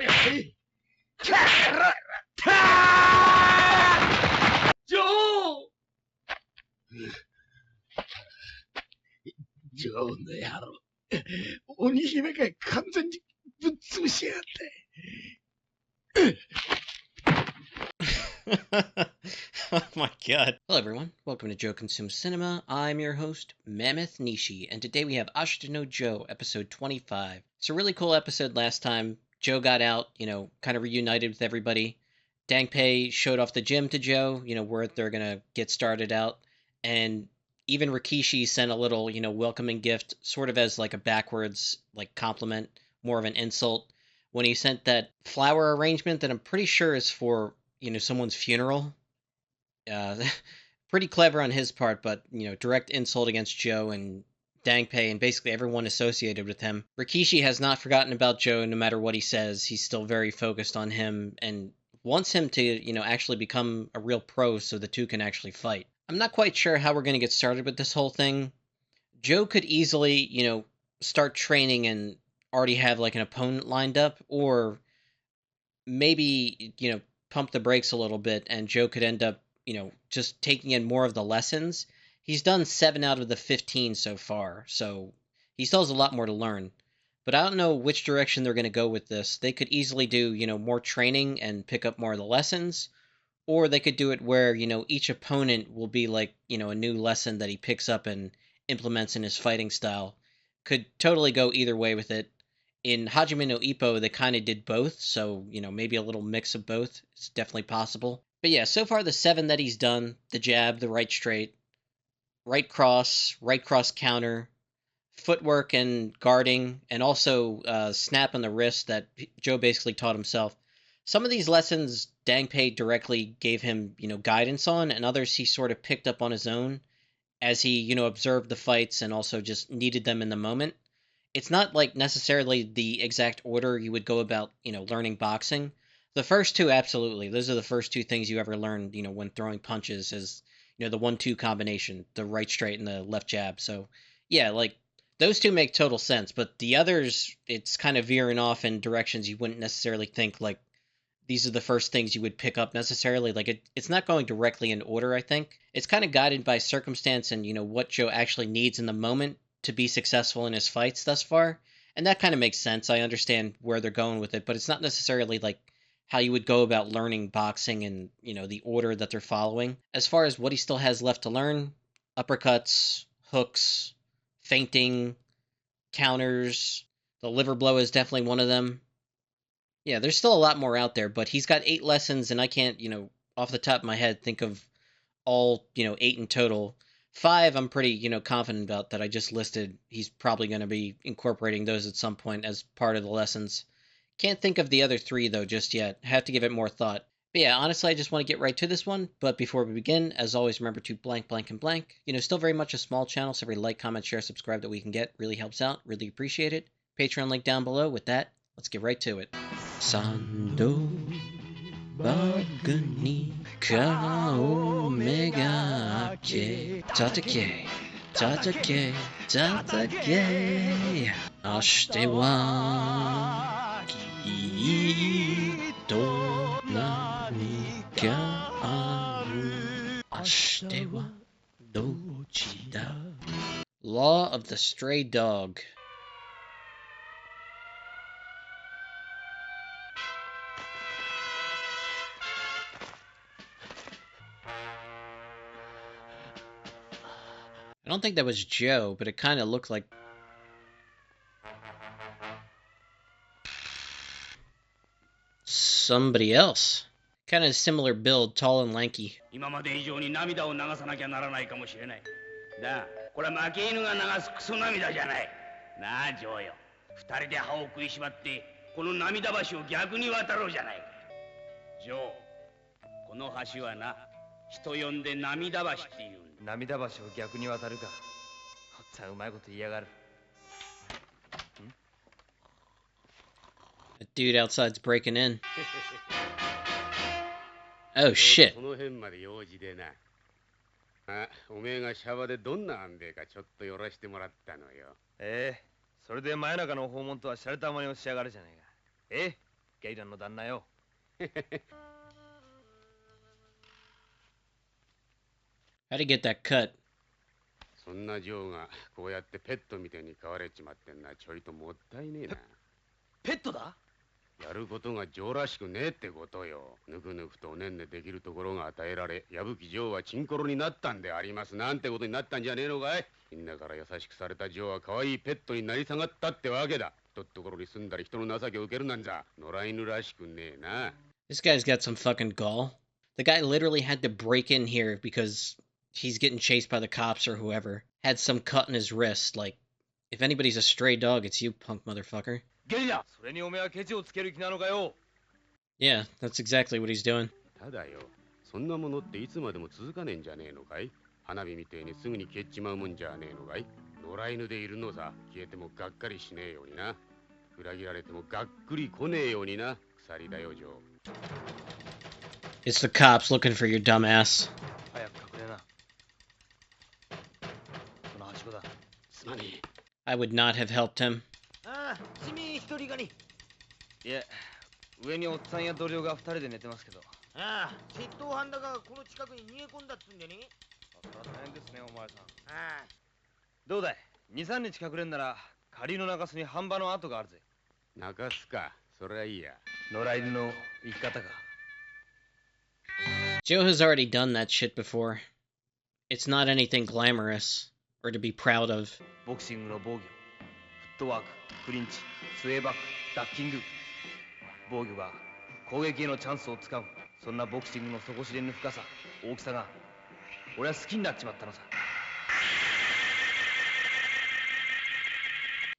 Joe! Joe の野郎。鬼姫が完全にぶっ潰しやがって。Oh my god. Hello everyone, welcome to Joe Consumes Cinema. I'm your host, Mammoth Nishi, and today we have Ashita no Joe, episode 25. It's a really cool episode last time. Joe got out, kind of reunited with everybody. Dangpei showed off the gym to Joe, where they're gonna get started out. And even Rikishi sent a little, welcoming gift, sort of as like a backwards, compliment, more of an insult, when he sent that flower arrangement that I'm pretty sure is for someone's funeral. Pretty clever on his part, but direct insult against Joe and Dangpei and basically everyone associated with him. Rikishi has not forgotten about Joe no matter what he says. He's still very focused on him and wants him to, actually become a real pro so the two can actually fight. I'm not quite sure how we're going to get started with this whole thing. Joe could easily, start training and already have like an opponent lined up, or maybe, pump the brakes a little bit and Joe could end up, just taking in more of the lessons. He's done 7 out of the 15 so far, so he still has a lot more to learn. But I don't know which direction they're going to go with this. They could easily do, more training and pick up more of the lessons, or they could do it where, each opponent will be like, a new lesson that he picks up and implements in his fighting style. Could totally go either way with it. In Hajime no Ippo, they kind of did both, so, maybe a little mix of both. It's definitely possible. But yeah, so far the 7 that he's done, the jab, the right straight, right cross counter, footwork and guarding, and also snap on the wrist that Joe basically taught himself. Some of these lessons Dangpei directly gave him, guidance on, and others he sort of picked up on his own as he, observed the fights and also just needed them in the moment. It's not like necessarily the exact order you would go about, learning boxing. The first two, absolutely. Those are the first two things you ever learn, when throwing punches is, the 1-2 combination, the right straight and the left jab. So, yeah, like those two make total sense, but the others, it's kind of veering off in directions you wouldn't necessarily think like these are the first things you would pick up necessarily. Like it's not going directly in order, I think. It's kind of guided by circumstance and, what Joe actually needs in the moment to be successful in his fights thus far. And that kind of makes sense. I understand where they're going with it, but it's not necessarily like how you would go about learning boxing and, the order that they're following. As far as what he still has left to learn, uppercuts, hooks, feinting, counters, the liver blow is definitely one of them. Yeah, there's still a lot more out there, but he's got 8 lessons, and I can't, off the top of my head, think of all, 8 in total. 5, I'm pretty, confident about that I just listed. He's probably going to be incorporating those at some point as part of the lessons. Can't think of the other 3, though, just yet. Have to give it more thought. But yeah, honestly, I just want to get right to this one. But before we begin, as always, remember to blank, blank, and blank. Still very much a small channel, so every like, comment, share, subscribe that we can get really helps out. Really appreciate it. Patreon link down below. With that, let's get right to it. Sando bagni kao mega ke tatake tatake tatake ashite wa kiito nani ga aru ashite wa dochi da. Law of the Stray Dog. I don't think that was Joe, but it kind of looked like somebody else. Kind of similar build, tall and lanky. 今まで以上に涙を流さなきゃならないかもしれない。なあ、これは負け犬が流すクソ涙じゃない。なあ、ジョーよ。二人で歯を食いしばって、この涙橋を逆に渡ろうじゃないか。ジョー、この橋はな、人呼んで涙橋っていうんだ。涙橋を逆に渡るか。ほっつぁんうまいこと言いやがる。A dude outside's breaking in. Oh shit. この辺まで用事でな。あ、おめえがシャバでどんな安兵衛かちょっと寄らしてもらったのよ。それで真夜中の訪問とは洒落た真似をしやがるじゃないか。ゲイラの旦那よ。How'd he get that cut? そんなジョーがこうやってペットみたいに飼われちまってんのはちょいともったいねえな。ペットだ？やることがジョーらしくねえってことよ。ぬくぬくとおねんねできるところが与えられ、矢吹ジョーはチンコロになったんでありますなんてことになったんじゃねえのかい。みんなから優しくされたジョーは可愛いペットになり下がったってわけだ。ひとっところに住んだり人の情けを受けるなんざ野良犬らしくねえな。 This guy's got some fucking gall. The guy literally had to break in here because he's getting chased by the cops or whoever. Had some cut in his wrist. Like, if anybody's a stray dog, it's you, punk motherfucker. ゲリラ、それにおめえはケチをつける気なのかよ。Yeah, that's exactly what he's doing. ただよ、そんなものっていつまでも続かねえんじゃねえのかい。花火みてえにすぐに消えちまうもんじゃねえのかい。野良犬でいるのさ。消えてもがっかりしねえようにな。裏切られてもがっくり来ねえようにな。鎖だよ、ジョー。 It's the cops looking for your dumb ass. 早く隠れな。そのはしごだ。すまねえ。 I would not have helped him. ああ、君一人がに。いえ、上におっさんや同僚が二人で寝てますけど。ああ、窃盗犯だがこの近くに逃げ込んだっつんでね。それは大変ですね、お前さん。ああ、どうだい、2、3日隠れんなら、仮の中州に半場の跡があるぜ。泣かすか。そりゃいいや。野良犬の生き方か。Joe has already done that shit before. It's not anything glamorous or to be proud of. ボクシングの防御、フットワーク、クリンチ、スウェーバック、ダッキング。防御が攻撃へのチャンスをつかむ。そんなボクシングの底知れぬ深さ、大きさが、俺は好きになっちまったのさ。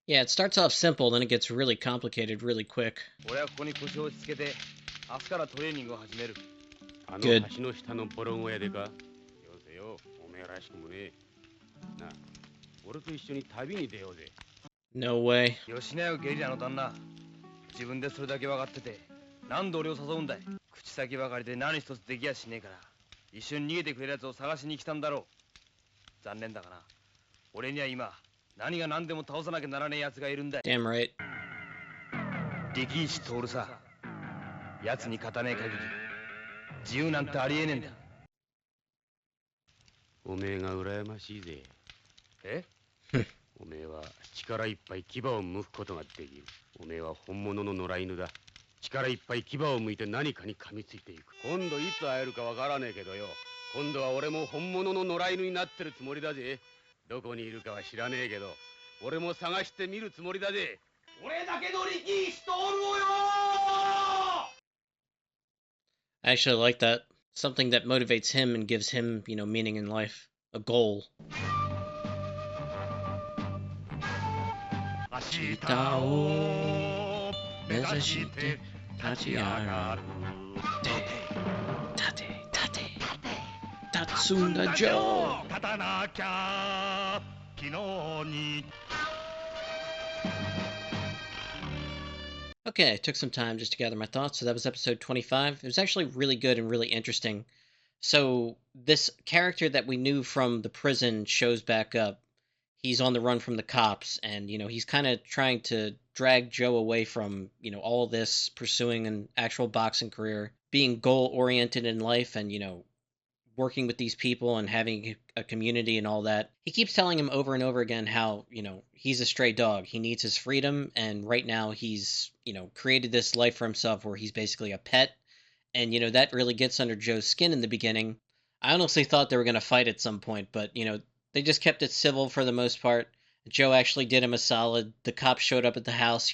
Yeah, it starts off simple, then it gets really complicated really quick. 俺はここに腰を落ち着けて、明日からトレーニングを始める。あの Good. 橋の下のボロ小屋でか。よせよ、おめえらしくもねえ。なあ、俺と一緒に旅に出ようぜ。 No way. 吉野家ゲリラの旦那、自分でそれだけ分かってて、何度俺を誘うんだい。口先ばかりで何一つできやしねえから、一緒に逃げてくれるやつを探しに来たんだろう。残念だがな、俺には今、何が何でも倒さなきゃならねえやつがいるんだい。 Damn right. 力石徹さ。奴に勝たねえ限り、自由なんてありえねえんだ。おめえが羨ましいぜ。え？おめえは力いっぱい牙を剥くことができる。おめえは本物の野良犬だ。力いっぱい牙を剥いて何かに噛みついていく。今度いつ会えるかわからねえけどよ。今度は俺も本物の野良犬になってるつもりだぜ。どこにいるかは知らねえけど、俺も探してみるつもりだぜ。俺だけの力士とおるおよ I actually like that. Something that motivates him and gives him, meaning in life. A goal. 明日を目指して立ち上がる。立つんだジョー。勝たなきゃ昨日に Okay, I took some time just to gather my thoughts. So that was episode 25. It was actually really good and really interesting. So this character that we knew from the prison shows back up. He's on the run from the cops, and he's kind of trying to drag Joe away from all this, pursuing an actual boxing career, being goal oriented in life, and working with these people and having a community and all that. He keeps telling him over and over again how he's a stray dog. He needs his freedom, and right now he's created this life for himself where he's basically a pet, and that really gets under Joe's skin in the beginning. I honestly thought they were going to fight at some point, but they just kept it civil for the most part. Joe actually did him a solid. The cops showed up at the house,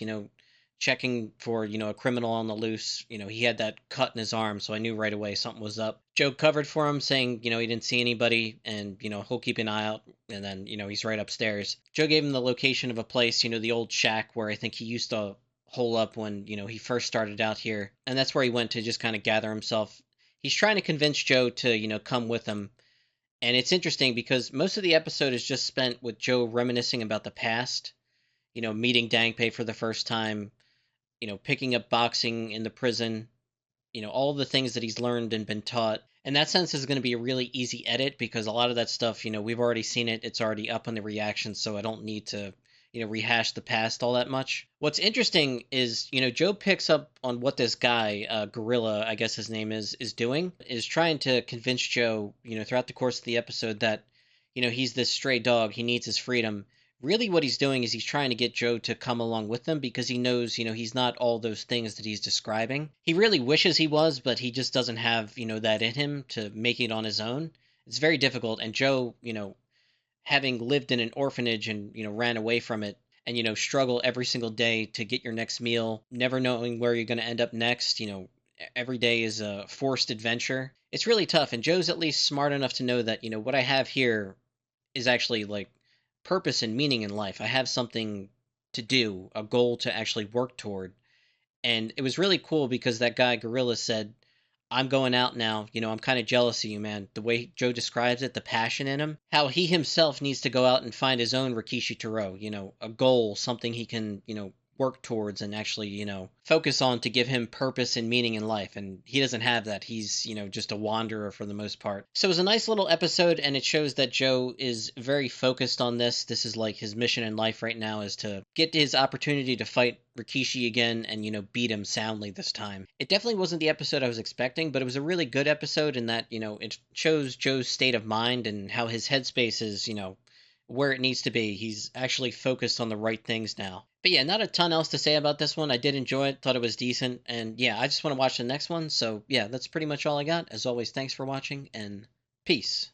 checking for, a criminal on the loose. He had that cut in his arm, so I knew right away something was up. Joe covered for him, saying, he didn't see anybody, and, he'll keep an eye out, and then, he's right upstairs. Joe gave him the location of a place, the old shack where I think he used to hole up when, he first started out here, and that's where he went to just kind of gather himself. He's trying to convince Joe to, come with him. And it's interesting because most of the episode is just spent with Joe reminiscing about the past, meeting Dangpei for the first time, picking up boxing in the prison, all the things that he's learned and been taught. In that sense, is going to be a really easy edit because a lot of that stuff, we've already seen it. It's already up on the reactions, so I don't need to, rehash the past all that much. What's interesting is, Joe picks up on what this guy, Gorilla, I guess his name is doing, is trying to convince Joe, throughout the course of the episode that, he's this stray dog, he needs his freedom. Really what he's doing is he's trying to get Joe to come along with him because he knows, he's not all those things that he's describing. He really wishes he was, but he just doesn't have, that in him to make it on his own. It's very difficult, and Joe, having lived in an orphanage and ran away from it and struggle every single day to get your next meal, never knowing where you're going to end up next, every day is a forced adventure. It's really tough, and Joe's at least smart enough to know that what I have here is actually like purpose and meaning in life. I have something to do, a goal to actually work toward. And it was really cool because that guy Gorilla said, I'm going out now. I'm kind of jealous of you, man. The way Joe describes it, the passion in him, how he himself needs to go out and find his own Rikishi Taro, a goal, something he can, work towards and actually, focus on to give him purpose and meaning in life. And he doesn't have that. He's, just a wanderer for the most part. So it was a nice little episode, and it shows that Joe is very focused on this. This is like his mission in life right now, is to get his opportunity to fight Rikishi again and, beat him soundly this time. It definitely wasn't the episode I was expecting, but it was a really good episode in that, it shows Joe's state of mind and how his headspace is, where it needs to be. He's actually focused on the right things now. But yeah, not a ton else to say about this one. I did enjoy it, thought it was decent, and yeah, I just want to watch the next one. So yeah, that's pretty much all I got. As always, thanks for watching, and peace.